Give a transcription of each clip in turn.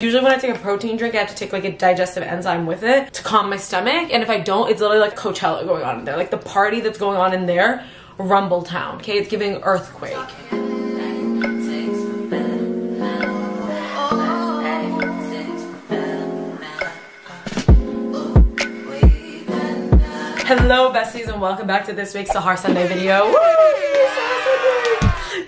Usually when I take a protein drink, I have to take like a digestive enzyme with it to calm my stomach. And if I don't, it's literally like Coachella going on in there. Like the party that's going on in there, Rumble Town, okay? It's giving earthquake. Hello besties and welcome back to this week's Sahar Sunday video. Woo!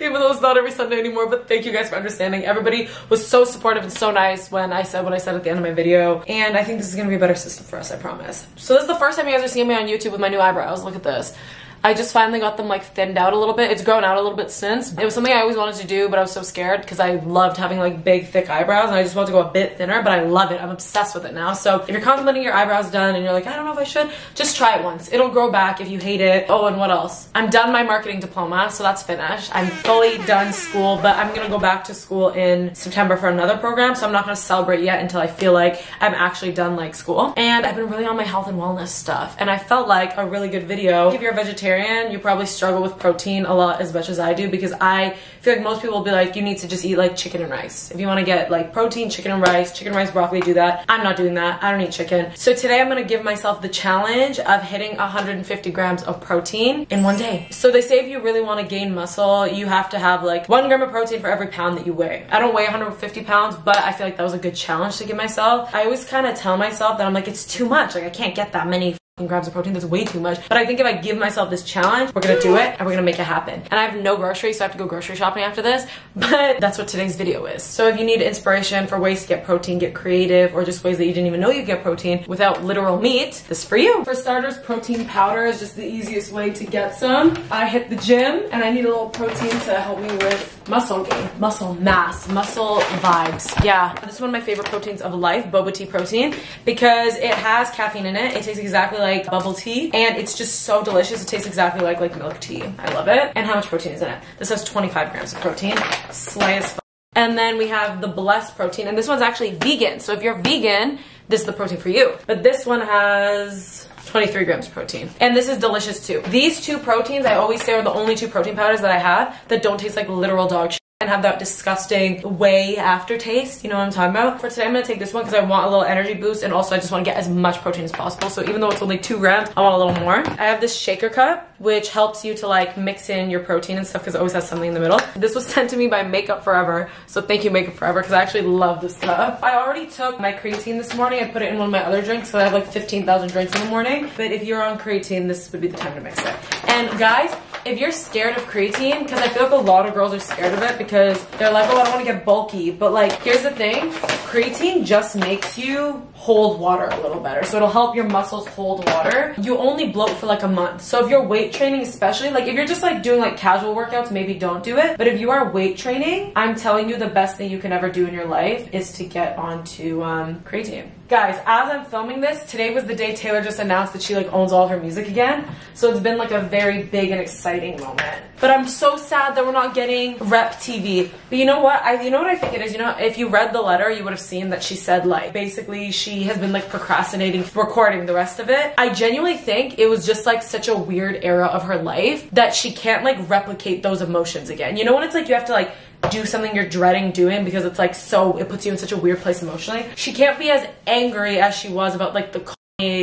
Even though it's not every Sunday anymore, but thank you guys for understanding. Everybody was so supportive and so nice when I said what I said at the end of my video. And I think this is gonna be a better system for us, I promise. So this is the first time you guys are seeing me on YouTube with my new eyebrows. Look at this. I just finally got them like thinned out a little bit. It's grown out a little bit since. It was something I always wanted to do, but I was so scared because I loved having like big, thick eyebrows and I just wanted to go a bit thinner, but I love it. I'm obsessed with it now. So if you're contemplating your eyebrows done and you're like, I don't know if I should, just try it once. It'll grow back if you hate it. Oh, and what else? I'm done my marketing diploma, so that's finished. I'm fully done school, but I'm gonna go back to school in September for another program, so I'm not gonna celebrate yet until I feel like I'm actually done like school. And I've been really on my health and wellness stuff, and I felt like a really good video. If you're a vegetarian, you probably struggle with protein a lot as much as I do, because I feel like most people will be like, you need to just eat like chicken and rice. If you want to get like protein, chicken and rice, broccoli, do that. I'm not doing that. I don't eat chicken. So today I'm going to give myself the challenge of hitting 150 grams of protein in one day. So they say if you really want to gain muscle, you have to have like 1 gram of protein for every pound that you weigh. I don't weigh 150 pounds, but I feel like that was a good challenge to give myself. I always kind of tell myself that I'm like, it's too much. Like I can't get that many grams of protein. That's way too much. But I think if I give myself this challenge, we're gonna do it and we're gonna make it happen. And I have no groceries, so I have to go grocery shopping after this, but that's what today's video is. So if you need inspiration for ways to get protein, get creative, or just ways that you didn't even know you get protein without literal meat, this is for you. For starters, protein powder is just the easiest way to get some. I hit the gym and I need a little protein to help me with muscle gain, muscle mass, muscle vibes. Yeah, this is one of my favorite proteins of life, boba tea protein, because it has caffeine in it. It tastes exactly like bubble tea and it's just so delicious. It tastes exactly like milk tea. I love it. And how much protein is in it? This has 25 grams of protein. Slay as fuck. And then we have the Blessed protein, and this one's actually vegan. So if you're vegan, this is the protein for you. But this one has 23 grams of protein. And this is delicious too. These two proteins, I always say, are the only two protein powders that I have that don't taste like literal dog shit and have that disgusting whey aftertaste. You know what I'm talking about? For today, I'm gonna take this one because I want a little energy boost, and also I just want to get as much protein as possible. So even though it's only 2 grams, I want a little more. I have this shaker cup, which helps you to like mix in your protein and stuff because it always has something in the middle. This was sent to me by Makeup Forever, so thank you Makeup Forever, because I actually love this stuff. I already took my creatine this morning. I put it in one of my other drinks, so I have like 15,000 drinks in the morning. But if you're on creatine, this would be the time to mix it. And guys, if you're scared of creatine, because I feel like a lot of girls are scared of it because they're like, oh, I don't want to get bulky. But like, here's the thing, creatine just makes you hold water a little better. So it'll help your muscles hold water. You only bloat for like a month. So if you're weight training, especially, like if you're just like doing like casual workouts, maybe don't do it. But if you are weight training, I'm telling you the best thing you can ever do in your life is to get onto creatine. Guys, as I'm filming this, today was the day Taylor just announced that she like owns all her music again. So it's been like a very big and exciting moment. But I'm so sad that we're not getting Rep TV. But you know what? You know what I think it is? You know, if you read the letter, you would have seen that she said like, basically she has been like procrastinating recording the rest of it. I genuinely think it was just like such a weird era of her life that she can't like replicate those emotions again. You know when it's like you have to like do something you're dreading doing because it's like so, it puts you in such a weird place emotionally. She can't be as angry as she was about like the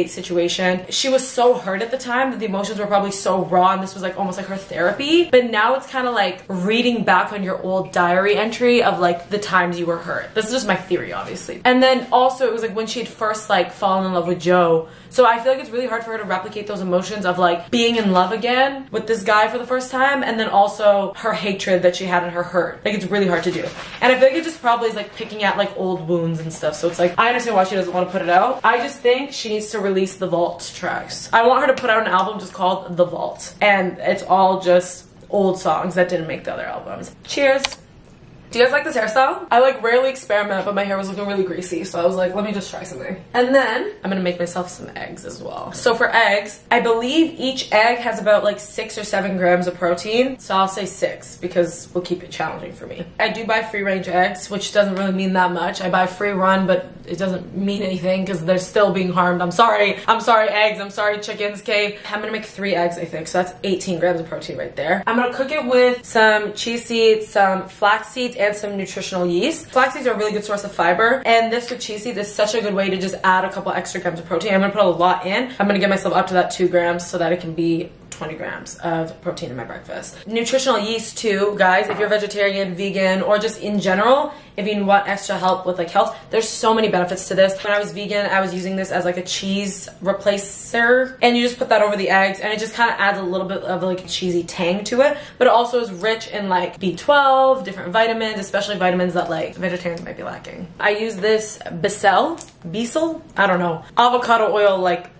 situation. She was so hurt at the time that the emotions were probably so raw, and this was like almost like her therapy. But now it's kind of like reading back on your old diary entry of like the times you were hurt. This is just my theory, obviously. And then also it was like when she had first like fallen in love with Joe. So I feel like it's really hard for her to replicate those emotions of like being in love again with this guy for the first time, and then also her hatred that she had and her hurt. Like it's really hard to do. And I feel like it just probably is like picking at like old wounds and stuff. So it's like, I understand why she doesn't want to put it out. I just think she needs to release the Vault tracks. I want her to put out an album just called The Vault, and it's all just old songs that didn't make the other albums. Cheers. Do you guys like this hairstyle? I like rarely experiment, but my hair was looking really greasy, so I was like, let me just try something. And then I'm gonna make myself some eggs as well. So for eggs, I believe each egg has about like 6 or 7 grams of protein. So I'll say 6 because we'll keep it challenging for me. I do buy free range eggs, which doesn't really mean that much. I buy free run, but it doesn't mean anything because they're still being harmed. I'm sorry eggs, I'm sorry chickens, okay? I'm gonna make 3 eggs, I think, so that's 18 grams of protein right there. I'm gonna cook it with some chia seeds, some flax seeds, and some nutritional yeast. Flax seeds are a really good source of fiber, and this with chia seeds is such a good way to just add a couple extra grams of protein. I'm gonna put a lot in. I'm gonna get myself up to that 2 grams so that it can be 20 grams of protein in my breakfast. Nutritional yeast too, guys, if you're vegetarian, vegan, or just in general, if you want extra help with like health, there's so many benefits to this. When I was vegan, I was using this as like a cheese replacer, and you just put that over the eggs, and it just kind of adds a little bit of like a cheesy tang to it, but it also is rich in like B12, different vitamins, especially vitamins that like vegetarians might be lacking. I use this Bissell, I don't know, avocado oil like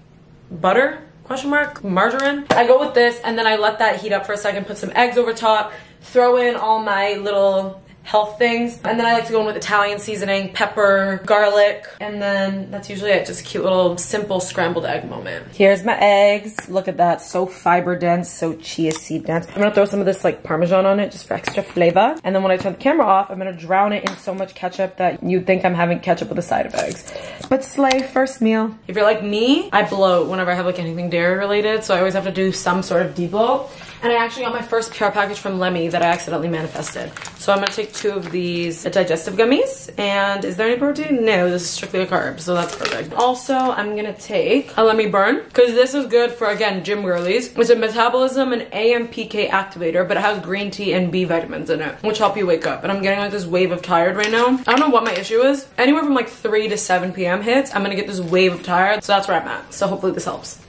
butter, question mark, margarine. I go with this, and then I let that heat up for a second, put some eggs over top, throw in all my little health things, and then I like to go in with Italian seasoning, pepper, garlic, and then that's usually it. Just a cute little simple scrambled egg moment. Here's my eggs. Look at that, so fiber dense, so chia seed dense. I'm gonna throw some of this like Parmesan on it just for extra flavor, and then when I turn the camera off, I'm gonna drown it in so much ketchup that you'd think I'm having ketchup with a side of eggs. But slay, first meal. If you're like me, I bloat whenever I have like anything dairy related, so I always have to do some sort of debloat. And I actually got my first PR package from Lemmy that I accidentally manifested. So I'm gonna take 2 of these digestive gummies. And is there any protein? No, this is strictly a carb, so that's perfect. Also, I'm gonna take a Lemmy Burn, because this is good for, again, gym girlies. It's a metabolism and AMPK activator, but it has green tea and B vitamins in it, which help you wake up. And I'm getting like this wave of tired right now. I don't know what my issue is. Anywhere from like 3 to 7 p.m. hits, I'm gonna get this wave of tired, so that's where I'm at. So hopefully this helps.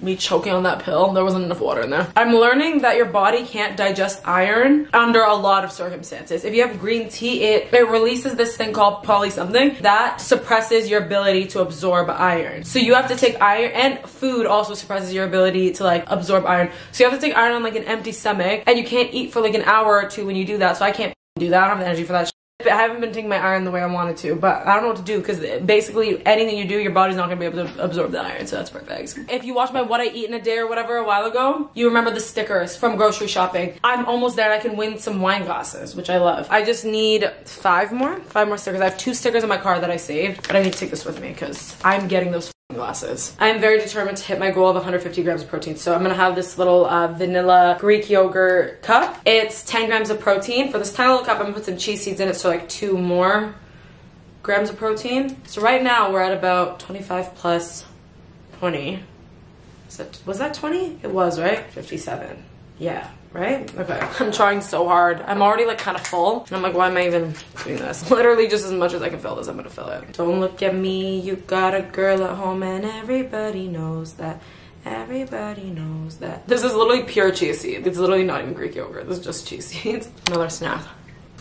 Me choking on that pill. There wasn't enough water in there. I'm learning that your body can't digest iron under a lot of circumstances. If you have green tea, it releases this thing called poly something that suppresses your ability to absorb iron. So you have to take iron, and food also suppresses your ability to like absorb iron. So you have to take iron on like an empty stomach, and you can't eat for like an hour or 2 when you do that. So I can't do that. I don't have the energy for that. I haven't been taking my iron the way I wanted to, but I don't know what to do, because basically anything you do, your body's not gonna be able to absorb the iron, so that's perfect. If you watched my what I eat in a day or whatever a while ago, you remember the stickers from grocery shopping. I'm almost there. I can win some wine glasses, which I love. I just need 5 more stickers. I have 2 stickers in my car that I saved, but I need to take this with me because I'm getting those glasses. I am very determined to hit my goal of 150 grams of protein. So I'm gonna have this little vanilla Greek yogurt cup. It's 10 grams of protein. For this tiny little cup, I'm gonna put some chia seeds in it, so like 2 more grams of protein. So right now we're at about 25 plus 20. Was that 20? It was, right? 57. Yeah, right? Okay. I'm trying so hard. I'm already like kind of full. And I'm like, why am I even doing this? Literally just as much as I can fill this, I'm gonna fill it. Don't look at me, you got a girl at home and everybody knows that. Everybody knows that. This is literally pure chia seed. It's literally not even Greek yogurt. This is just chia seeds. Another snack.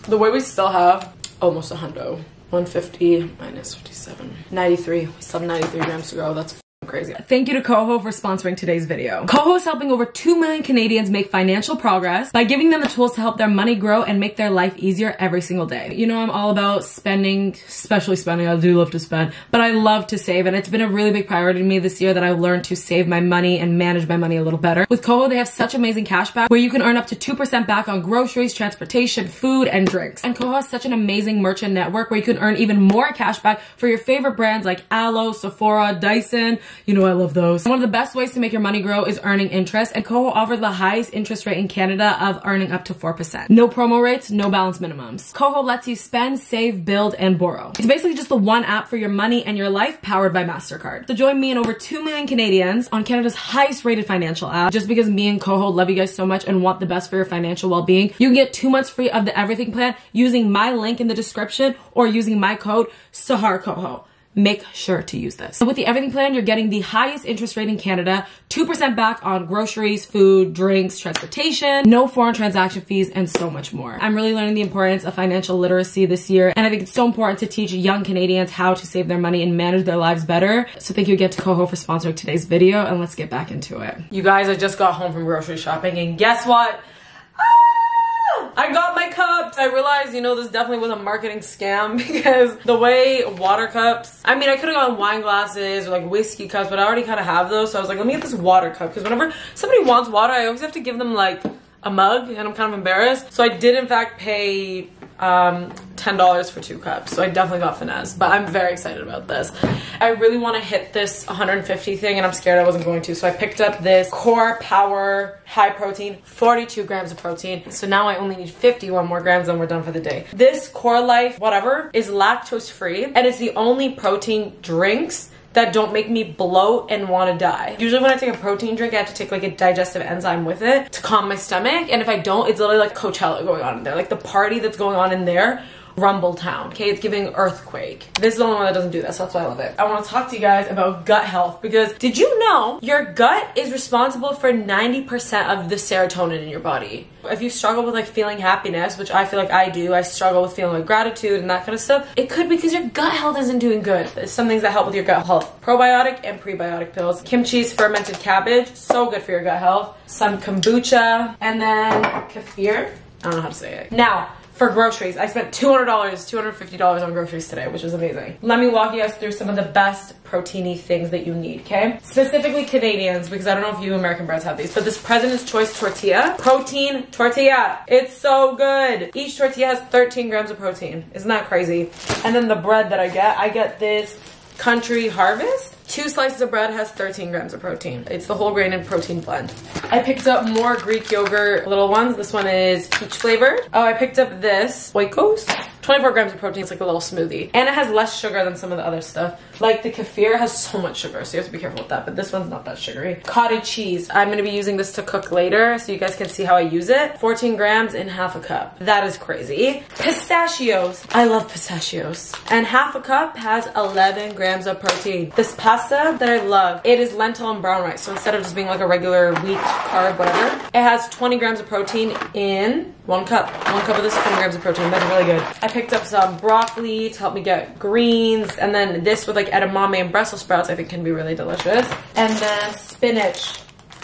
The way we still have almost a hundo. 150 minus 57. 93. We still have 93 grams to go. That's crazy. Thank you to Coho for sponsoring today's video. Coho is helping over 2 million Canadians make financial progress by giving them the tools to help their money grow and make their life easier every single day. You know, I'm all about spending, especially spending. I do love to spend, but I love to save, and it's been a really big priority to me this year that I've learned to save my money and manage my money a little better. With Coho, they have such amazing cash back where you can earn up to 2% back on groceries, transportation, food, and drinks. And Coho has such an amazing merchant network where you can earn even more cash back for your favorite brands like Aloe, Sephora, Dyson. You know I love those. One of the best ways to make your money grow is earning interest, and Coho offers the highest interest rate in Canada of earning up to 4%. No promo rates, no balance minimums. Coho lets you spend, save, build, and borrow. It's basically just the one app for your money and your life powered by MasterCard. So join me and over 2 million Canadians on Canada's highest rated financial app. Just because me and Coho love you guys so much and want the best for your financial well-being, you can get 2 months free of the everything plan using my link in the description or using my code SAHARCOHO. Make sure to use this. So with the everything plan, you're getting the highest interest rate in Canada, 2% back on groceries, food, drinks, transportation, no foreign transaction fees, and so much more. I'm really learning the importance of financial literacy this year, and I think it's so important to teach young Canadians how to save their money and manage their lives better. So thank you again to Coho for sponsoring today's video, and let's get back into it. You guys, I just got home from grocery shopping, and guess what? I got my cups. I realized, you know, this definitely was a marketing scam because the way water cups, I mean, I could have gone wine glasses or like whiskey cups, but I already kind of have those. So I was like, let me get this water cup, because whenever somebody wants water, I always have to give them like a mug, and I'm kind of embarrassed. So I did in fact pay $10 $10 for 2 cups. So I definitely got finesse, but I'm very excited about this. I really want to hit this 150 thing and I'm scared I wasn't going to. So I picked up this Core Power High Protein, 42 grams of protein. So now I only need 51 more grams and we're done for the day. This Core Life whatever is lactose free and it's the only protein drinks that don't make me bloat and want to die. Usually when I take a protein drink, I have to take like a digestive enzyme with it to calm my stomach. And if I don't, it's literally like Coachella going on in there. Like the party that's going on in there, Rumble Town, okay? It's giving earthquake. This is the only one that doesn't do that, so that's why I love it. I want to talk to you guys about gut health because did you know your gut is responsible for 90% of the serotonin in your body? If you struggle with like feeling happiness, which I feel like I do, I struggle with feeling like gratitude and that kind of stuff, it could be because your gut health isn't doing good. There's some things that help with your gut health. Probiotic and prebiotic pills. Kimchi's fermented cabbage, so good for your gut health. Some kombucha, and then kefir. I don't know how to say it. Now, for groceries, I spent $200, $250 on groceries today, which is amazing. Let me walk you guys through some of the best proteiny things that you need, okay? Specifically Canadians, because I don't know if you American brands have these, but this President's Choice tortilla, protein tortilla. It's so good. Each tortilla has 13 grams of protein. Isn't that crazy? And then the bread that I get this Country Harvest. 2 slices of bread has 13 grams of protein. It's the whole grain and protein blend. I picked up more Greek yogurt little ones. This one is peach flavored. Oh, I picked up this Oikos. 24 grams of protein. It's like a little smoothie. And it has less sugar than some of the other stuff. Like the kefir has so much sugar, so you have to be careful with that. But this one's not that sugary. Cottage cheese. I'm going to be using this to cook later so you guys can see how I use it. 14 grams in half a cup. That is crazy. Pistachios. I love pistachios. And half a cup has 11 grams of protein. This pasta that I love, it is lentil and brown rice. So instead of just being like a regular wheat carb, whatever, it has 20 grams of protein in 1 cup. 1 cup of this, 20 grams of protein. That's really good. I picked up some broccoli to help me get greens, and then this with like edamame and Brussels sprouts I think can be really delicious. And then spinach.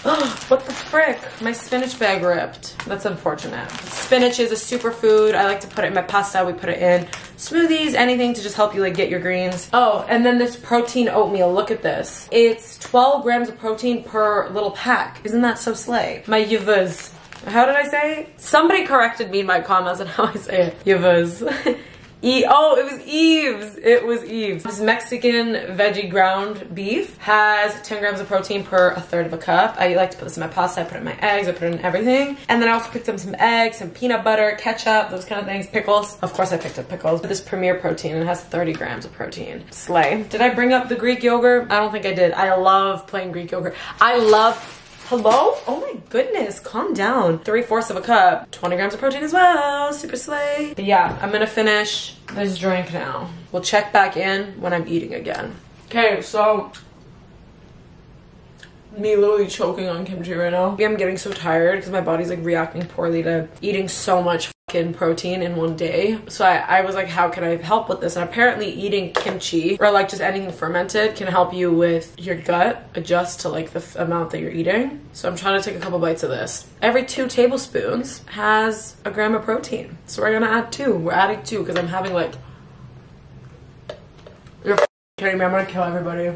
Oh, what the frick? My spinach bag ripped. That's unfortunate. Spinach is a superfood. I like to put it in my pasta. We put it in smoothies, anything to just help you like get your greens. Oh, and then this protein oatmeal. Look at this. It's 12 grams of protein per little pack. Isn't that so slay? My yuvas. How did I say it? Somebody corrected me in my comments on how I say it. Yuvas. Oh, it was Eve's. It was Eve's. This Mexican veggie ground beef has 10 grams of protein per 1/3 of a cup. I like to put this in my pasta. I put it in my eggs. I put it in everything. And then I also picked up some eggs, some peanut butter, ketchup, those kind of things. Pickles. Of course I picked up pickles. This Premier Protein, it has 30 grams of protein. Slay. Did I bring up the Greek yogurt? I don't think I did. I love plain Greek yogurt. I love... Hello? Oh my goodness, calm down. 3/4 of a cup, 20 grams of protein as well, super slay. But yeah, I'm gonna finish this drink now. We'll check back in when I'm eating again. Okay, so me literally choking on kimchi right now. I'm getting so tired because my body's like reacting poorly to eating so much fucking protein in one day. So I was like, how can I help with this? And apparently eating kimchi or like just anything fermented can help you with your gut adjust to like the amount that you're eating. So I'm trying to take a couple bites of this. Every 2 tablespoons has a gram of protein. So we're gonna add 2. We're adding 2 because I'm having like... You're kidding me, I'm gonna kill everybody.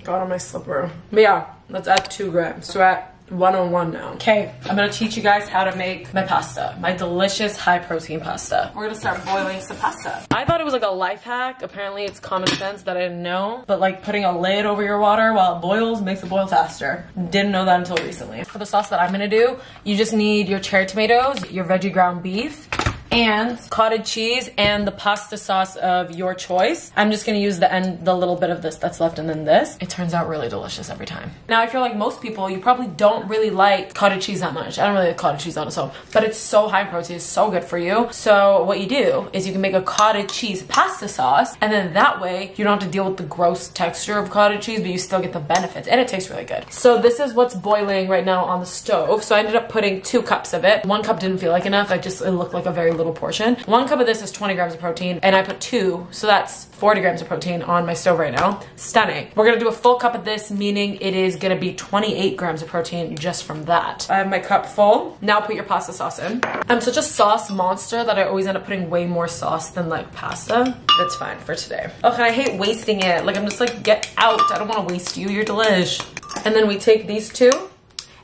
Got on my slipper. But yeah, let's add 2 grams. So we're at 101 now. Okay, I'm gonna teach you guys how to make my pasta. My delicious high protein pasta. We're gonna start boiling some pasta. I thought it was like a life hack. Apparently it's common sense that I didn't know. But like putting a lid over your water while it boils makes it boil faster. Didn't know that until recently. For the sauce that I'm gonna do, you just need your cherry tomatoes, your veggie ground beef, and cottage cheese and the pasta sauce of your choice. I'm just gonna use the little bit of this that's left and then this. It turns out really delicious every time. Now, if you're like most people, you probably don't really like cottage cheese that much. I don't really like cottage cheese on its own, but it's so high in protein, it's so good for you. So what you do is you can make a cottage cheese pasta sauce, and then that way you don't have to deal with the gross texture of cottage cheese, but you still get the benefits, and it tastes really good. So this is what's boiling right now on the stove. So I ended up putting 2 cups of it. 1 cup didn't feel like enough. It looked like a very little portion. 1 cup of this is 20 grams of protein, and I put 2, so that's 40 grams of protein on my stove right now. Stunning. We're gonna do a full cup of this, meaning it is gonna be 28 grams of protein just from that. I have my cup full. Now put your pasta sauce in. I'm such a sauce monster that I always end up putting way more sauce than like pasta. That's fine for today. Okay, I hate wasting it. Like I'm just like, get out. I don't wanna waste you, you're delish. And then we take these 2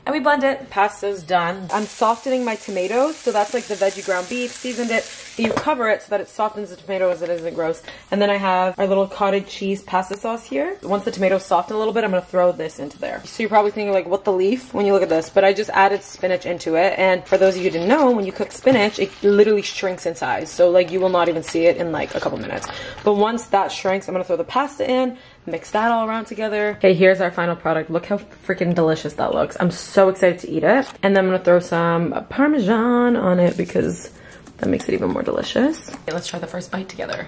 and we blend it. Pasta's done. I'm softening my tomatoes, so that's like the veggie ground beef, seasoned it, you cover it so that it softens the tomatoes, it isn't gross. And then I have our little cottage cheese pasta sauce here. Once the tomatoes soften a little bit, I'm gonna throw this into there. So you're probably thinking like, what the leaf when you look at this, but I just added spinach into it. And for those of you who didn't know, when you cook spinach, it literally shrinks in size. So like you will not even see it in like a couple minutes. But once that shrinks, I'm gonna throw the pasta in, mix that all around together. Okay, here's our final product. Look how freaking delicious that looks. I'm so excited to eat it. And then I'm gonna throw some Parmesan on it because that makes it even more delicious. Okay, let's try the first bite together.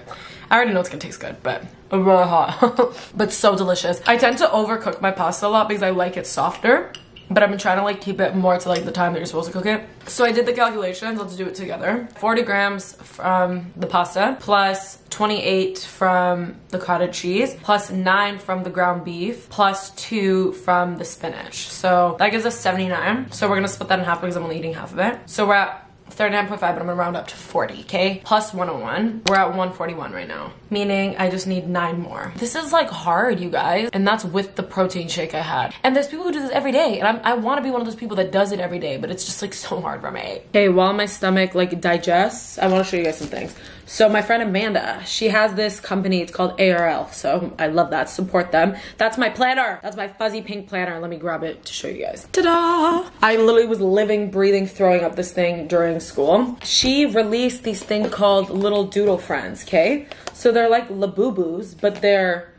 I already know it's gonna taste good, but really hot. But so delicious. I tend to overcook my pasta a lot because I like it softer, but I've been trying to like keep it more to like the time that you're supposed to cook it. So I did the calculations, let's do it together. 40 grams from the pasta, plus 28 from the cottage cheese, plus 9 from the ground beef, plus 2 from the spinach. So that gives us 79. So we're gonna split that in half because I'm only eating half of it. So we're at 39.5, but I'm gonna round up to 40, okay? Plus 101. We're at 141 right now, meaning I just need 9 more. This is like hard, you guys, and that's with the protein shake I had. And there's people who do this every day, and I want to be one of those people that does it every day, but it's just like so hard for me. Okay, while my stomach like digests, I want to show you guys some things. So my friend Amanda, she has this company, it's called ARL, so I love that, support them. That's my planner, that's my fuzzy pink planner. Let me grab it to show you guys. Ta-da! I literally was living, breathing, throwing up this thing during school. She released these things called Little Doodle Friends, okay? So they're like Labubu's, but they're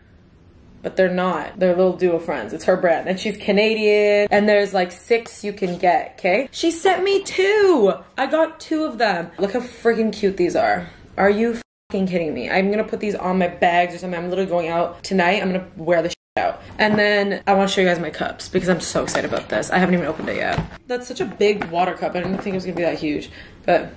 not. They're Little Doodle Friends. It's her brand. And she's Canadian. And there's like 6 you can get, okay? She sent me 2. I got 2 of them. Look how freaking cute these are. Are you fucking kidding me? I'm gonna put these on my bags or something. I'm literally going out tonight. I'm gonna wear the shit out. And then I want to show you guys my cups because I'm so excited about this. I haven't even opened it yet. That's such a big water cup. I didn't think it was gonna be that huge. But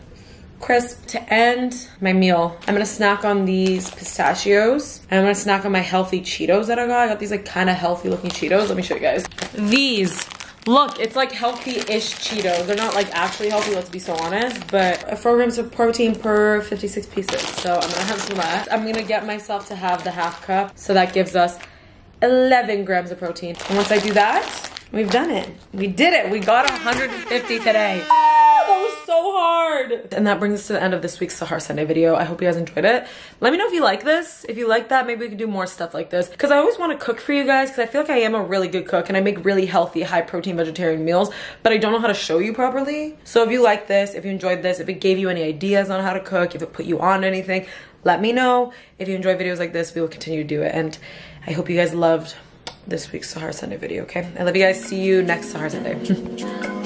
crisp. To end my meal, I'm gonna snack on these pistachios. And I'm gonna snack on my healthy Cheetos that I got. I got these like kind of healthy looking Cheetos. Let me show you guys. These. Look, it's like healthy-ish Cheetos. They're not like actually healthy, let's be so honest, but 4 grams of protein per 56 pieces. So I'm gonna have some of that. I'm gonna get myself to have the half cup. So that gives us 11 grams of protein. And once I do that, we've done it. We did it. We got 150 today. That was so hard. And that brings us to the end of this week's Sahar Sunday video. I hope you guys enjoyed it. Let me know if you like this. If you like that, maybe we can do more stuff like this. Because I always want to cook for you guys because I feel like I am a really good cook and I make really healthy, high protein vegetarian meals, but I don't know how to show you properly. So if you like this, if you enjoyed this, if it gave you any ideas on how to cook, if it put you on anything, let me know. If you enjoy videos like this, we will continue to do it. And I hope you guys loved this week's Sahar Sunday video, okay? I love you guys. See you next Sahar Sunday.